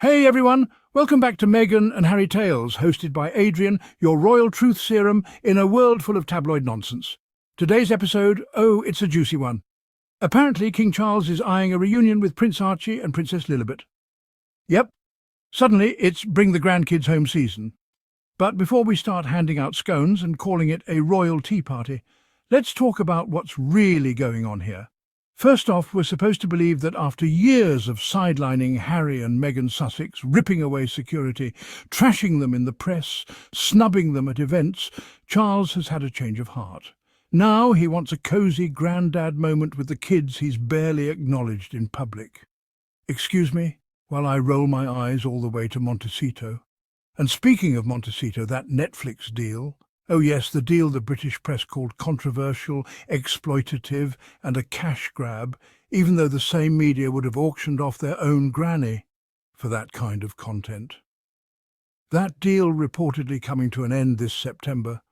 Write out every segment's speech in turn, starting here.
Hey everyone, welcome back to Meghan and Harry Tales, hosted by Adrian, your royal truth serum in a world full of tabloid nonsense. Today's episode, it's a juicy one. Apparently King Charles is eyeing a reunion with Prince Archie and Princess Lilibet. Yep, suddenly it's bring the grandkids home season. But before we start handing out scones and calling it a royal tea party, let's talk about what's really going on here. First off, we're supposed to believe that after years of sidelining Harry and Meghan Sussex, ripping away security, trashing them in the press, snubbing them at events, Charles has had a change of heart. Now he wants a cosy granddad moment with the kids he's barely acknowledged in public. Excuse me, while I roll my eyes all the way to Montecito. And speaking of Montecito, that Netflix deal. Oh yes, the deal the British press called controversial, exploitative and a cash grab, even though the same media would have auctioned off their own granny for that kind of content. That deal, reportedly coming to an end this September,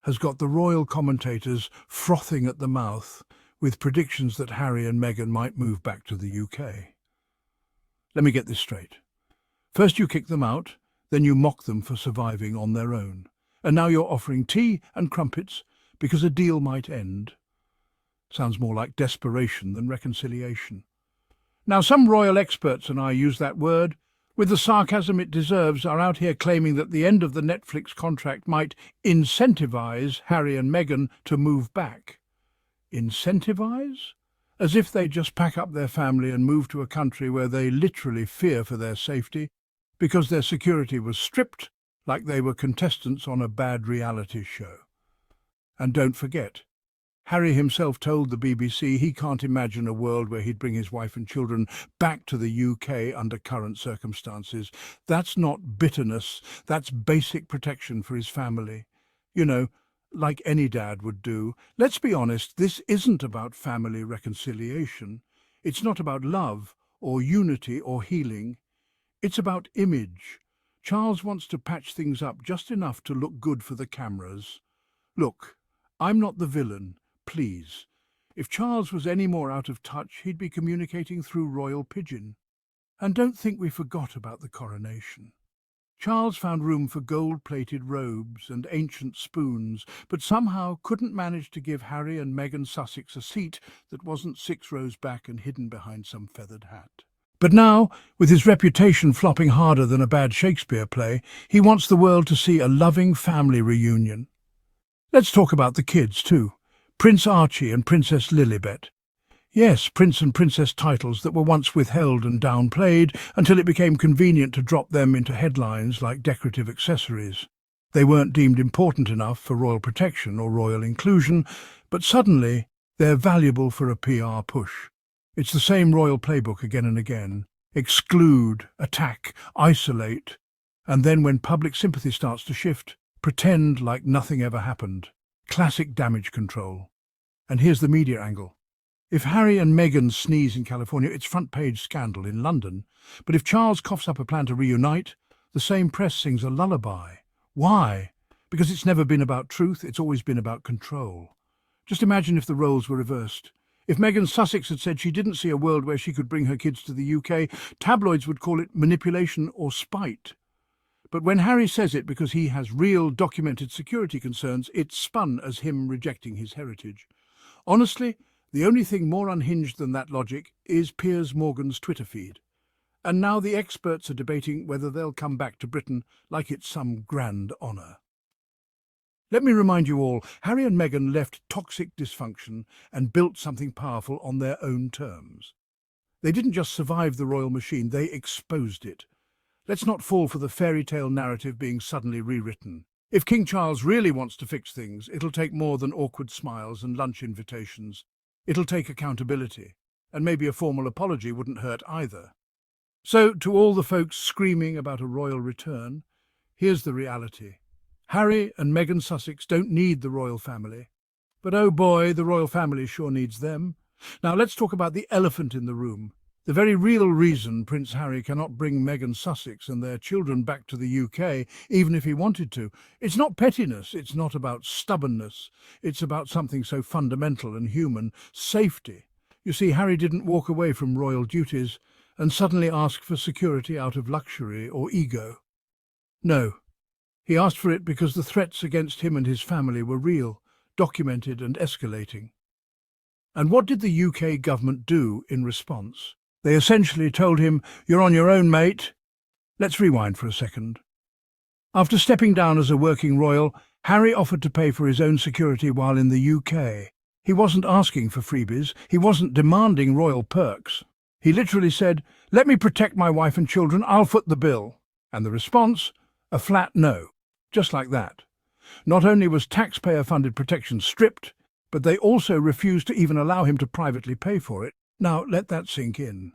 has got the royal commentators frothing at the mouth with predictions that Harry and Meghan might move back to the UK. Let me get this straight. First you kick them out, then you mock them for surviving on their own. And now you're offering tea and crumpets because a deal might end. Sounds more like desperation than reconciliation. Now some royal experts, and I use that word with the sarcasm it deserves, are out here claiming that the end of the Netflix contract might incentivize Harry and Meghan to move back. Incentivize? As if they just pack up their family and move to a country where they literally fear for their safety because their security was stripped like they were contestants on a bad reality show. And don't forget, Harry himself told the BBC he can't imagine a world where he'd bring his wife and children back to the UK under current circumstances. That's not bitterness, that's basic protection for his family. You know, like any dad would do. Let's be honest, this isn't about family reconciliation. It's not about love or unity or healing. It's about image. Charles wants to patch things up just enough to look good for the cameras. Look, I'm not the villain, please. If Charles was any more out of touch, he'd be communicating through royal pigeon. And don't think we forgot about the coronation. Charles found room for gold-plated robes and ancient spoons, but somehow couldn't manage to give Harry and Meghan Sussex a seat that wasn't 6 rows back and hidden behind some feathered hat. But now, with his reputation flopping harder than a bad Shakespeare play, he wants the world to see a loving family reunion. Let's talk about the kids, too. Prince Archie and Princess Lilibet. Yes, Prince and Princess titles that were once withheld and downplayed until it became convenient to drop them into headlines like decorative accessories. They weren't deemed important enough for royal protection or royal inclusion, but suddenly they're valuable for a PR push. It's the same royal playbook again and again. Exclude, attack, isolate, and then when public sympathy starts to shift, pretend like nothing ever happened. Classic damage control. And here's the media angle. If Harry and Meghan sneeze in California, it's front-page scandal in London. But if Charles coughs up a plan to reunite, the same press sings a lullaby. Why? Because it's never been about truth, it's always been about control. Just imagine if the roles were reversed. If Meghan Sussex had said she didn't see a world where she could bring her kids to the UK, tabloids would call it manipulation or spite. But when Harry says it because he has real documented security concerns, it's spun as him rejecting his heritage. Honestly, the only thing more unhinged than that logic is Piers Morgan's Twitter feed. And now the experts are debating whether they'll come back to Britain like it's some grand honour. Let me remind you all, Harry and Meghan left toxic dysfunction and built something powerful on their own terms. They didn't just survive the royal machine, they exposed it. Let's not fall for the fairy tale narrative being suddenly rewritten. If King Charles really wants to fix things, it'll take more than awkward smiles and lunch invitations. It'll take accountability, and maybe a formal apology wouldn't hurt either. So, to all the folks screaming about a royal return, here's the reality. Harry and Meghan Sussex don't need the royal family. But oh boy, the royal family sure needs them. Now let's talk about the elephant in the room. The very real reason Prince Harry cannot bring Meghan Sussex and their children back to the UK, even if he wanted to. It's not pettiness, it's not about stubbornness. It's about something so fundamental and human, safety. You see, Harry didn't walk away from royal duties, and suddenly ask for security out of luxury or ego. No, he asked for it because the threats against him and his family were real, documented and escalating. And what did the UK government do in response? They essentially told him, "You're on your own, mate." Let's rewind for a second. After stepping down as a working royal, Harry offered to pay for his own security while in the UK. He wasn't asking for freebies, he wasn't demanding royal perks. He literally said, "Let me protect my wife and children, I'll foot the bill." And the response? A flat no. Just like that. Not only was taxpayer-funded protection stripped, but they also refused to even allow him to privately pay for it. Now, let that sink in.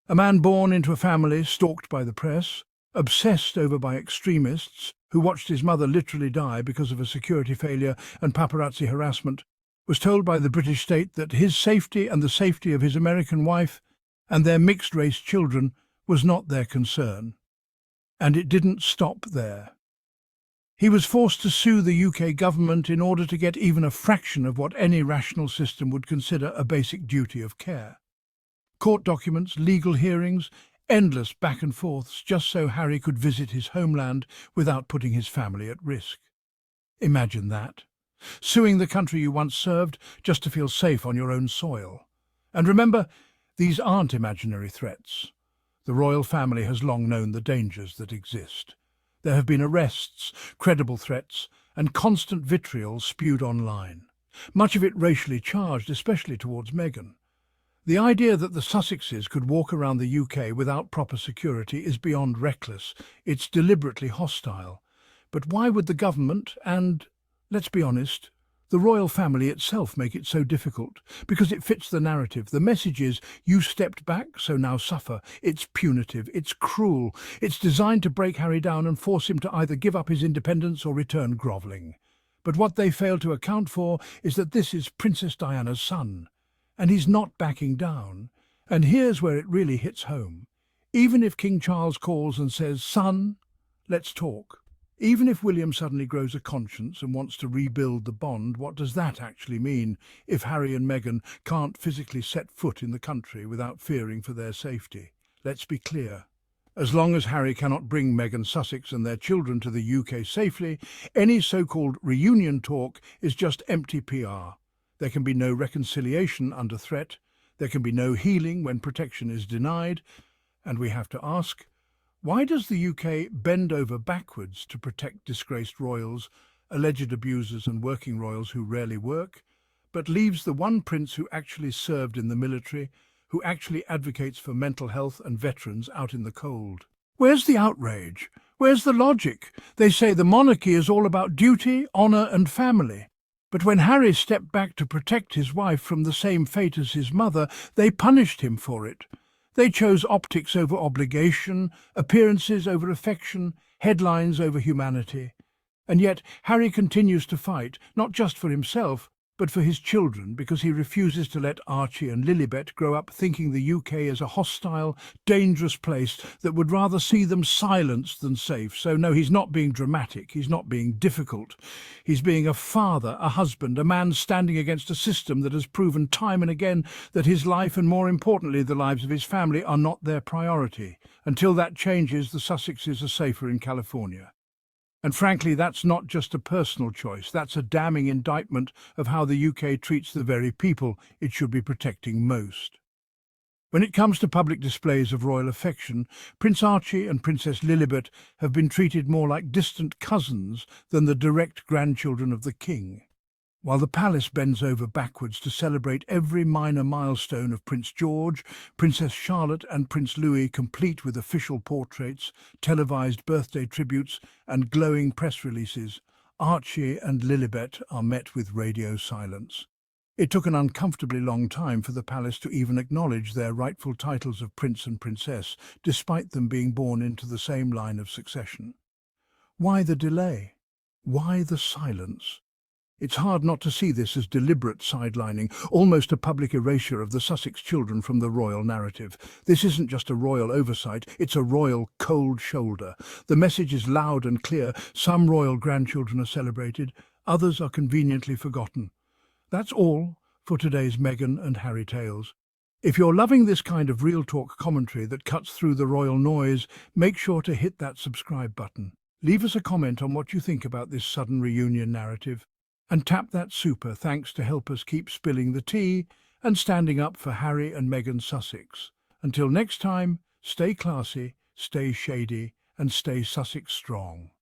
A man born into a family stalked by the press, obsessed over by extremists, who watched his mother literally die because of a security failure and paparazzi harassment, was told by the British state that his safety and the safety of his American wife and their mixed-race children was not their concern. And it didn't stop there. He was forced to sue the UK government in order to get even a fraction of what any rational system would consider a basic duty of care. Court documents, legal hearings, endless back and forths just so Harry could visit his homeland without putting his family at risk. Imagine that. Suing the country you once served just to feel safe on your own soil. And remember, these aren't imaginary threats. The royal family has long known the dangers that exist. There have been arrests, credible threats, and constant vitriol spewed online. Much of it racially charged, especially towards Meghan. The idea that the Sussexes could walk around the UK without proper security is beyond reckless. It's deliberately hostile. But why would the government and, let's be honest, the royal family itself make it so difficult? Because it fits the narrative. The message is, you stepped back, so now suffer. It's punitive, it's cruel. It's designed to break Harry down and force him to either give up his independence or return grovelling. But what they fail to account for is that this is Princess Diana's son. And he's not backing down. And here's where it really hits home. Even if King Charles calls and says, "Son, let's talk." Even if William suddenly grows a conscience and wants to rebuild the bond, what does that actually mean if Harry and Meghan can't physically set foot in the country without fearing for their safety? Let's be clear. As long as Harry cannot bring Meghan Sussex and their children to the UK safely, any so-called reunion talk is just empty PR. There can be no reconciliation under threat, there can be no healing when protection is denied, and we have to ask, why does the UK bend over backwards to protect disgraced royals, alleged abusers and working royals who rarely work, but leaves the one prince who actually served in the military, who actually advocates for mental health and veterans out in the cold? Where's the outrage? Where's the logic? They say the monarchy is all about duty, honour and family. But when Harry stepped back to protect his wife from the same fate as his mother, they punished him for it. They chose optics over obligation, appearances over affection, headlines over humanity. And yet Harry continues to fight, not just for himself, but for his children, because he refuses to let Archie and Lilibet grow up thinking the UK is a hostile, dangerous place that would rather see them silenced than safe. So no, he's not being dramatic, he's not being difficult. He's being a father, a husband, a man standing against a system that has proven time and again that his life and, more importantly, the lives of his family are not their priority. Until that changes, the Sussexes are safer in California. And frankly, that's not just a personal choice. That's a damning indictment of how the UK treats the very people it should be protecting most. When it comes to public displays of royal affection, Prince Archie and Princess Lilibet have been treated more like distant cousins than the direct grandchildren of the king. While the palace bends over backwards to celebrate every minor milestone of Prince George, Princess Charlotte and Prince Louis, complete with official portraits, televised birthday tributes and glowing press releases, Archie and Lilibet are met with radio silence. It took an uncomfortably long time for the palace to even acknowledge their rightful titles of prince and princess, despite them being born into the same line of succession. Why the delay? Why the silence? It's hard not to see this as deliberate sidelining, almost a public erasure of the Sussex children from the royal narrative. This isn't just a royal oversight, it's a royal cold shoulder. The message is loud and clear. Some royal grandchildren are celebrated, others are conveniently forgotten. That's all for today's Meghan and Harry Tales. If you're loving this kind of real talk commentary that cuts through the royal noise, make sure to hit that subscribe button. Leave us a comment on what you think about this sudden reunion narrative, and tap that super thanks to help us keep spilling the tea and standing up for Harry and Meghan Sussex. Until next time, stay classy, stay shady, and stay Sussex strong.